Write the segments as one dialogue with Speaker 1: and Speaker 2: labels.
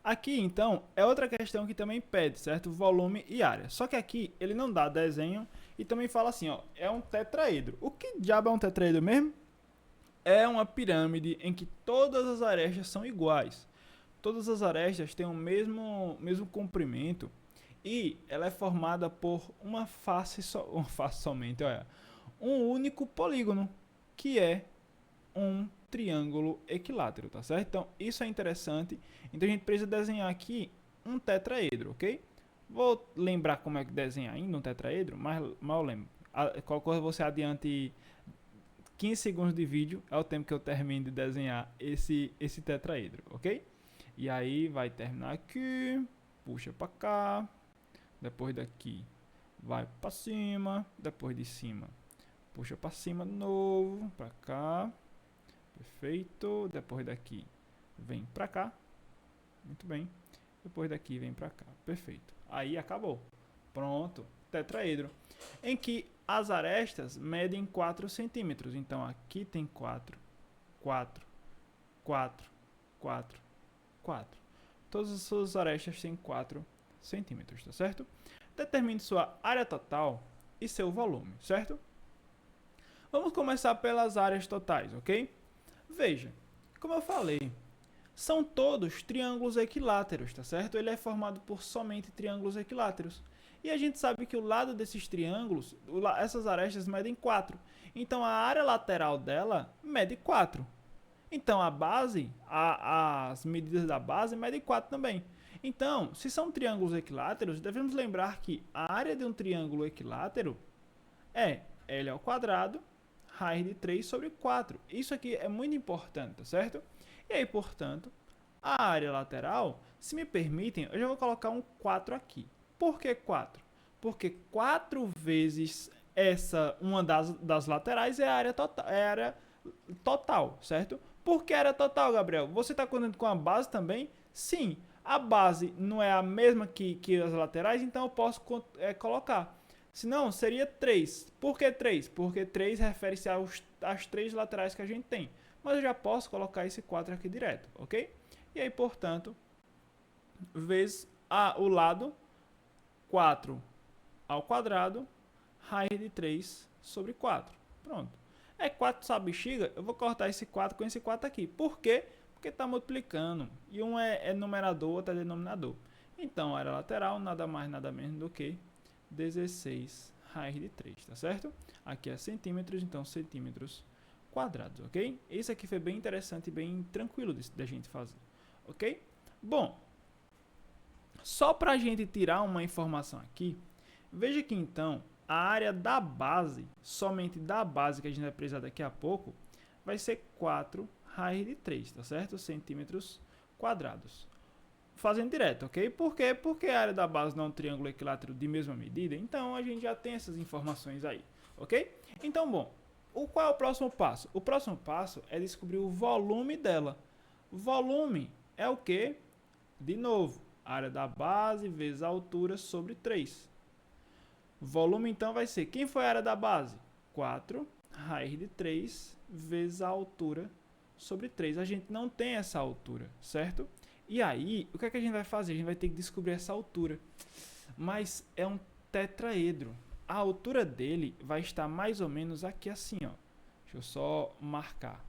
Speaker 1: Aqui, então, é outra questão que também pede, certo? Volume e área. Só que aqui ele não dá desenho e também fala assim, ó, é um tetraedro. O que diabo é um tetraedro mesmo? É uma pirâmide em que todas as arestas são iguais. Todas as arestas têm o mesmo comprimento e ela é formada por uma face somente, olha, um único polígono, que é um triângulo equilátero, tá certo? Então, isso é interessante. Então, a gente precisa desenhar aqui um tetraedro, ok? Vou lembrar como é que desenha ainda um tetraedro, mas mal lembro. Qualquer coisa você adiante 15 segundos de vídeo, é o tempo que eu termino de desenhar esse tetraedro, ok? E aí vai terminar aqui, puxa para cá, depois daqui vai para cima, depois de cima puxa para cima de novo, para cá, perfeito, depois daqui vem para cá, muito bem, depois daqui vem para cá, perfeito, aí acabou, pronto, tetraedro, em que as arestas medem 4 centímetros, então aqui tem 4, 4, 4, 4, 4, todas as suas arestas têm 4 centímetros, tá certo? Determine sua área total e seu volume, certo? Vamos começar pelas áreas totais, ok? Veja, como eu falei, são todos triângulos equiláteros, tá certo? Ele é formado por somente triângulos equiláteros. E a gente sabe que o lado desses triângulos, essas arestas medem 4. Então a área lateral dela mede 4. Então a base, as medidas da base medem 4 também. Então, se são triângulos equiláteros, devemos lembrar que a área de um triângulo equilátero é L ao quadrado raiz de 3 sobre 4. Isso aqui é muito importante, tá certo? E aí, portanto, a área lateral, se me permitem, eu já vou colocar um 4 aqui. Por que 4? Porque 4 vezes uma das laterais é a área total, certo? Por que área total, Gabriel? Você está contando com a base também? Sim. A base não é a mesma que as laterais, então eu posso colocar. Se não, seria 3. Por que 3? Porque 3 refere-se às 3 laterais que a gente tem. Mas eu já posso colocar esse 4 aqui direto, ok? E aí, portanto, vezes o lado 4 ao quadrado, raiz de 3 sobre 4. Pronto. É 4 sabe bexiga, eu vou cortar esse 4 com esse 4 aqui. Por quê? Porque está multiplicando. E um é numerador, outro é denominador. Então, a área lateral nada mais, nada menos do que 16 raiz de 3, tá certo? Aqui é centímetros, então centímetros quadrados, ok? Esse aqui foi bem interessante e bem tranquilo da gente fazer, ok? Bom, só para a gente tirar uma informação aqui, veja que então a área da base, somente da base que a gente vai precisar daqui a pouco, vai ser 4 raiz de 3, tá certo? Centímetros quadrados. Fazendo direto, ok? Por quê? Porque a área da base não é um triângulo equilátero de mesma medida, então a gente já tem essas informações aí, ok? Então, bom, qual é o próximo passo? O próximo passo é descobrir o volume dela. Volume é o que? De novo, área da base vezes a altura sobre 3. Volume, então, vai ser, quem foi a área da base? 4 raiz de 3 vezes a altura sobre 3. A gente não tem essa altura, certo? E aí, o que é que a gente vai fazer? A gente vai ter que descobrir essa altura. Mas é um tetraedro. A altura dele vai estar mais ou menos aqui assim, ó. Deixa eu só marcar.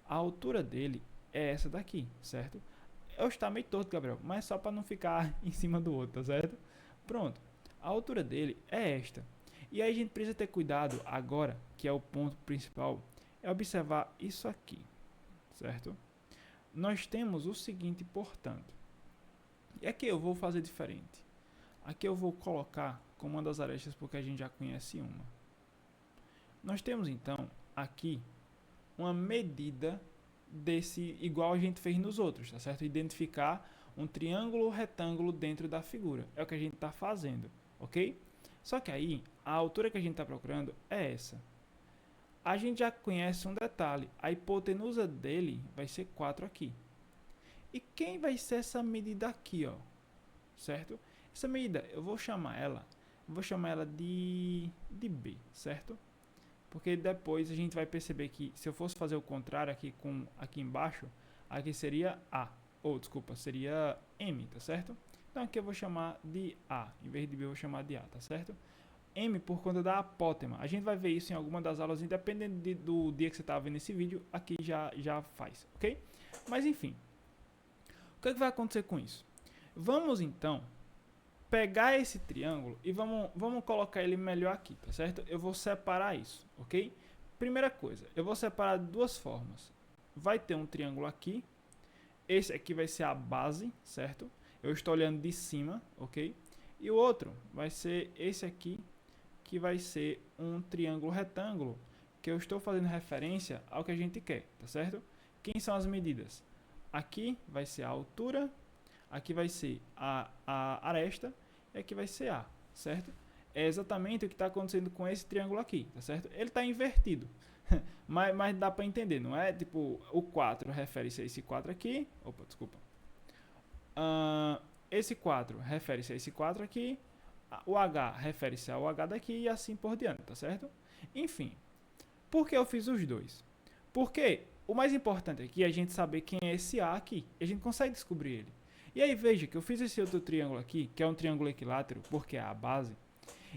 Speaker 1: A altura dele é essa daqui, certo? Eu estou meio torto, Gabriel, mas só para não ficar em cima do outro, tá certo? Pronto. A altura dele é esta. E aí a gente precisa ter cuidado agora, que é o ponto principal, é observar isso aqui, certo? Nós temos o seguinte, portanto, e aqui eu vou fazer diferente. Aqui eu vou colocar como uma das arestas porque a gente já conhece uma. Nós temos então aqui uma medida desse, igual a gente fez nos outros, tá certo? Identificar um triângulo ou retângulo dentro da figura. É o que a gente está fazendo, ok? Só que aí, a altura que a gente está procurando é essa. A gente já conhece um detalhe, a hipotenusa dele vai ser 4 aqui. E quem vai ser essa medida aqui, ó? Certo? Essa medida, eu vou chamar ela de B, certo? Porque depois a gente vai perceber que se eu fosse fazer o contrário aqui embaixo, aqui seria A. ou desculpa, seria M, tá certo? Então aqui eu vou chamar de A, em vez de B eu vou chamar de A, tá certo? M por conta da apótema. A gente vai ver isso em alguma das aulas, independente do dia que você está vendo esse vídeo, aqui já faz, ok? Mas enfim, o que vai acontecer com isso? Vamos então pegar esse triângulo e vamos colocar ele melhor aqui, tá certo? Eu vou separar isso, ok? Primeira coisa, eu vou separar de duas formas. Vai ter um triângulo aqui, esse aqui vai ser a base, certo? Eu estou olhando de cima, ok? E o outro vai ser esse aqui, que vai ser um triângulo retângulo, que eu estou fazendo referência ao que a gente quer, tá certo? Quem são as medidas? Aqui vai ser a altura, aqui vai ser a aresta, e aqui vai ser A, certo? É exatamente o que está acontecendo com esse triângulo aqui, tá certo? Ele está invertido, mas dá para entender, não é? Tipo, o 4 refere-se a esse 4 aqui, opa, desculpa. Esse 4 refere-se a esse 4 aqui, o H refere-se ao H daqui e assim por diante, tá certo? Enfim, por que eu fiz os dois? Porque o mais importante aqui é a gente saber quem é esse A aqui, e a gente consegue descobrir ele. E aí veja que eu fiz esse outro triângulo aqui, que é um triângulo equilátero, porque é a base.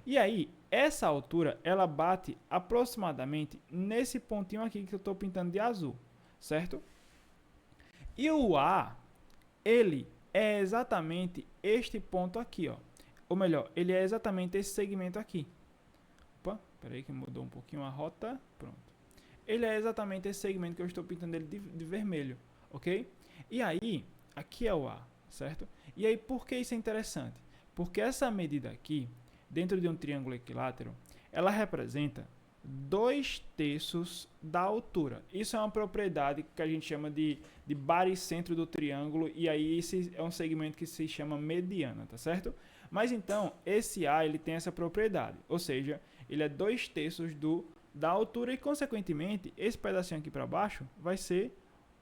Speaker 1: E aí, essa altura, ela bate aproximadamente nesse pontinho aqui que eu estou pintando de azul, certo? E o A, ele é exatamente este ponto aqui, ó. Ou melhor, ele é exatamente esse segmento aqui. Opa, peraí que mudou um pouquinho a rota. Pronto. Ele é exatamente esse segmento que eu estou pintando ele de vermelho, ok? E aí, aqui é o A, certo? E aí, por que isso é interessante? Porque essa medida aqui, dentro de um triângulo equilátero, ela representa 2/3 da altura. Isso é uma propriedade que a gente chama de baricentro do triângulo, e aí esse é um segmento que se chama mediana, tá certo? Mas então, esse A, ele tem essa propriedade, ou seja, ele é 2/3 da altura e, consequentemente, esse pedacinho aqui para baixo vai ser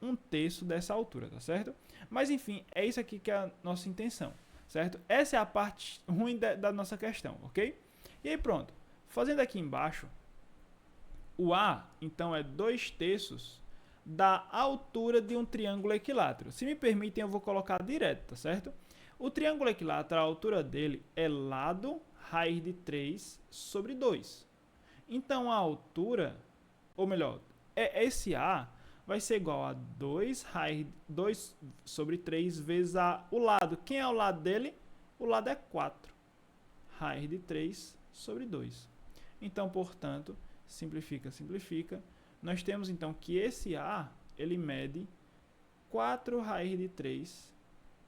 Speaker 1: 1/3 dessa altura, tá certo? Mas, enfim, é isso aqui que é a nossa intenção, certo? Essa é a parte ruim da nossa questão, ok? E aí, pronto. Fazendo aqui embaixo, o A, então, é 2/3 da altura de um triângulo equilátero. Se me permitem, eu vou colocar direto, tá certo? O triângulo equilátero, a altura dele é lado raiz de 3 sobre 2. Então, a altura, ou melhor, esse A vai ser igual a 2 sobre 3 vezes o lado. Quem é o lado dele? O lado é 4. Raiz de 3 sobre 2. Então, portanto, simplifica, simplifica. Nós temos, então, que esse A, ele mede 4 raiz de 3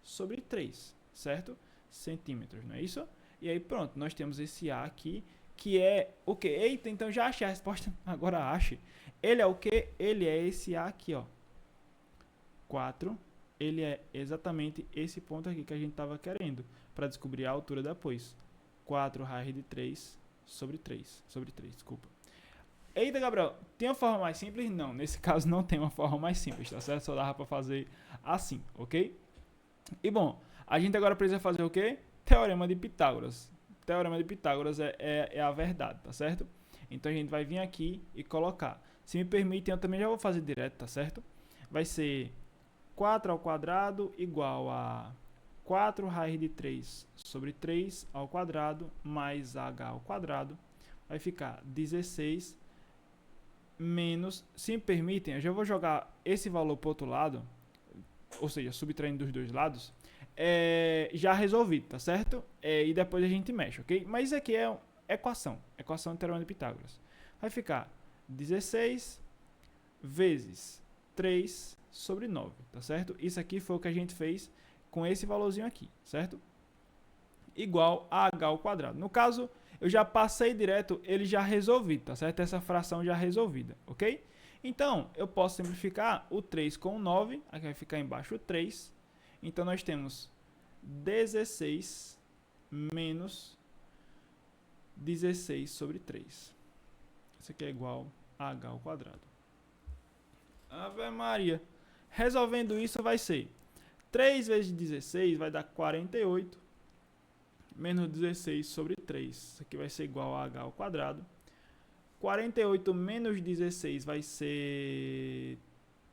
Speaker 1: sobre 3, certo? Centímetros, não é isso? E aí, pronto, nós temos esse A aqui, que é o quê? Eita, então já achei a resposta, agora ache. Ele é o quê? Ele é esse A aqui, ó. 4, ele é exatamente esse ponto aqui que a gente estava querendo, para descobrir a altura depois. 4 raiz de 3 sobre 3, desculpa. Eita, Gabriel, tem uma forma mais simples? Não, nesse caso não tem uma forma mais simples, tá certo? Só dava para fazer assim, ok? E bom, a gente agora precisa fazer o quê? Teorema de Pitágoras. Teorema de Pitágoras é a verdade, tá certo? Então a gente vai vir aqui e colocar. Se me permitem, eu também já vou fazer direto, tá certo? Vai ser 4 ao quadrado igual a 4 raiz de 3 sobre 3 ao quadrado mais h ao quadrado. Vai ficar 16 menos, se me permitem, eu já vou jogar esse valor para o outro lado, ou seja, subtraindo dos dois lados, já resolvido, tá certo? E depois a gente mexe, ok? Mas isso aqui é equação de teorema de Pitágoras. Vai ficar 16 vezes 3 sobre 9, tá certo? Isso aqui foi o que a gente fez com esse valorzinho aqui, certo? Igual a h ao quadrado. No caso, eu já passei direto, ele já resolvido, tá certo? Essa fração já resolvida, ok? Então, eu posso simplificar o 3 com o 9, aqui vai ficar embaixo o 3. Então, nós temos 16 menos 16 sobre 3. Isso aqui é igual a h ao quadrado. Ave Maria. Resolvendo isso, vai ser 3 vezes 16 vai dar 48. Menos 16 sobre 3. Isso aqui vai ser igual a h ao quadrado. 48 menos 16 vai ser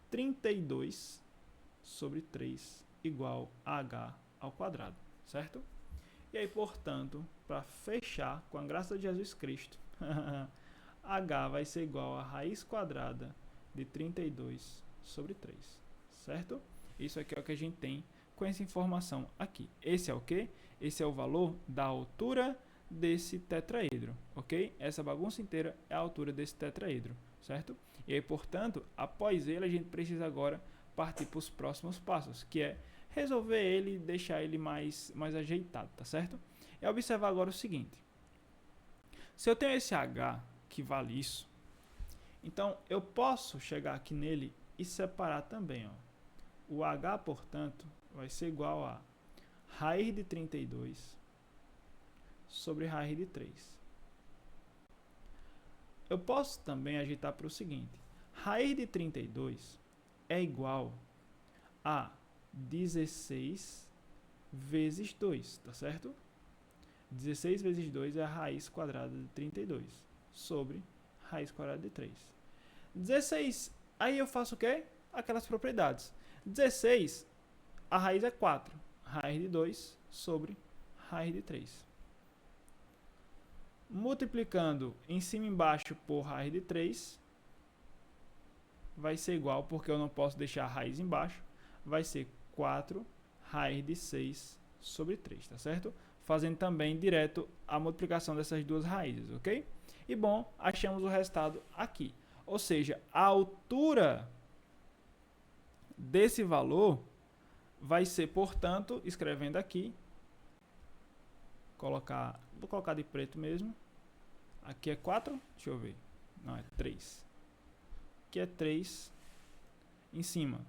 Speaker 1: 32 sobre 3. igual a h ao quadrado, certo? E aí, portanto, para fechar, com a graça de Jesus Cristo, h vai ser igual a raiz quadrada de 32 sobre 3, certo? Isso aqui é o que a gente tem com essa informação aqui. Esse é o quê? Esse é o valor da altura desse tetraedro, ok? Essa bagunça inteira é a altura desse tetraedro, certo? E aí, portanto, após ele, a gente precisa agora partir para os próximos passos, que é resolver ele e deixar ele mais ajeitado, tá certo? É observar agora o seguinte. Se eu tenho esse H que vale isso, então eu posso chegar aqui nele e separar também, ó. O H, portanto, vai ser igual a raiz de 32 sobre raiz de 3. Eu posso também ajeitar para o seguinte. Raiz de 32 é igual a 16 vezes 2, tá certo? 16 vezes 2 é a raiz quadrada de 32 sobre raiz quadrada de 3. 16, aí eu faço o quê? Aquelas propriedades. 16, a raiz é 4. Raiz de 2 sobre raiz de 3. Multiplicando em cima e embaixo por raiz de 3, vai ser igual, porque eu não posso deixar a raiz embaixo, vai ser 4 raiz de 6 sobre 3, tá certo? Fazendo também direto a multiplicação dessas duas raízes, ok? E bom, achamos o resultado aqui. Ou seja, a altura desse valor vai ser, portanto, escrevendo aqui, vou colocar de preto mesmo. Aqui é 4, deixa eu ver. Não, é 3. Aqui é 3 em cima,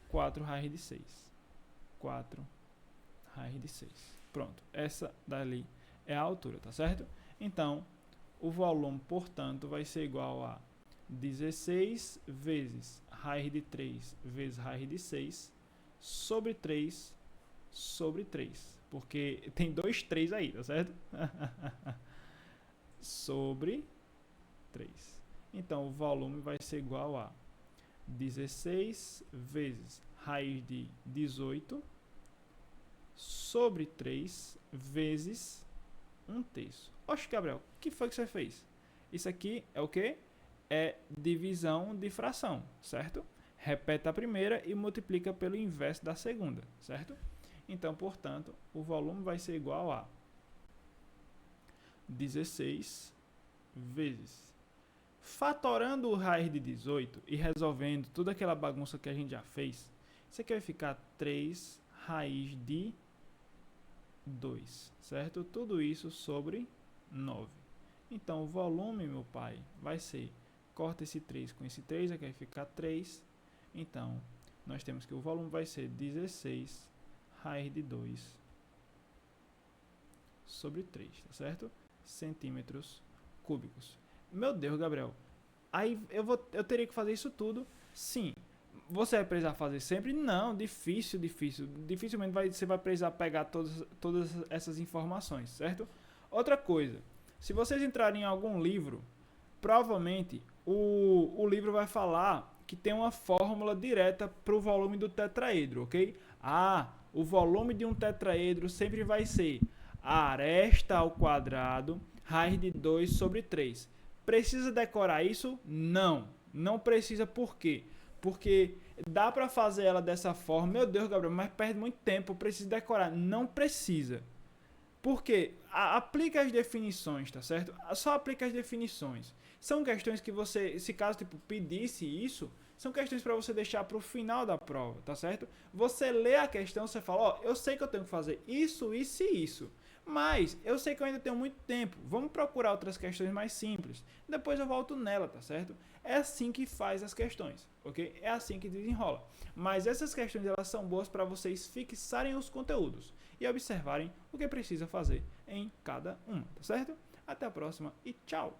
Speaker 1: 4 raiz de 6. 4 raiz de 6. Pronto, essa dali é a altura, tá certo? Então, o volume, portanto, vai ser igual a 16 vezes raiz de 3 vezes raiz de 6 sobre 3 sobre 3. Porque tem 2 3 aí, tá certo? Sobre 3. Então, o volume vai ser igual a 16 vezes raiz de 18 sobre 3 vezes 1/3. Oxe, Gabriel, o que foi que você fez? Isso aqui é o quê? É divisão de fração, certo? Repete a primeira e multiplica pelo inverso da segunda, certo? Então, portanto, o volume vai ser igual a 16 vezes, fatorando o raiz de 18 e resolvendo toda aquela bagunça que a gente já fez, isso aqui vai ficar 3 raiz de 2, certo? Tudo isso sobre 9. Então, o volume, meu pai, vai ser, corta esse 3 com esse 3, aqui vai ficar 3. Então, nós temos que o volume vai ser 16 raiz de 2 sobre 3, tá certo? Centímetros cúbicos. Meu Deus, Gabriel, aí eu teria que fazer isso tudo? Sim. Você vai precisar fazer sempre? Não, difícil. Dificilmente você vai precisar pegar todas essas informações, certo? Outra coisa, se vocês entrarem em algum livro, provavelmente o livro vai falar que tem uma fórmula direta para o volume do tetraedro, ok? O volume de um tetraedro sempre vai ser a aresta ao quadrado, raiz de 2 sobre 3. Precisa decorar isso? Não. Não precisa, por quê? Porque dá para fazer ela dessa forma. Meu Deus, Gabriel, mas perde muito tempo, preciso decorar. Não precisa. Por quê? Aplica as definições, tá certo? Só aplica as definições. São questões que você, se caso tipo pedisse isso, são questões para você deixar para o final da prova, tá certo? Você lê a questão, você fala, ó, eu sei que eu tenho que fazer isso, isso e isso. Mas eu sei que eu ainda tenho muito tempo. Vamos procurar outras questões mais simples. Depois eu volto nela, tá certo? É assim que faz as questões, ok? É assim que desenrola. Mas essas questões, elas são boas para vocês fixarem os conteúdos e observarem o que precisa fazer em cada uma, tá certo? Até a próxima e tchau!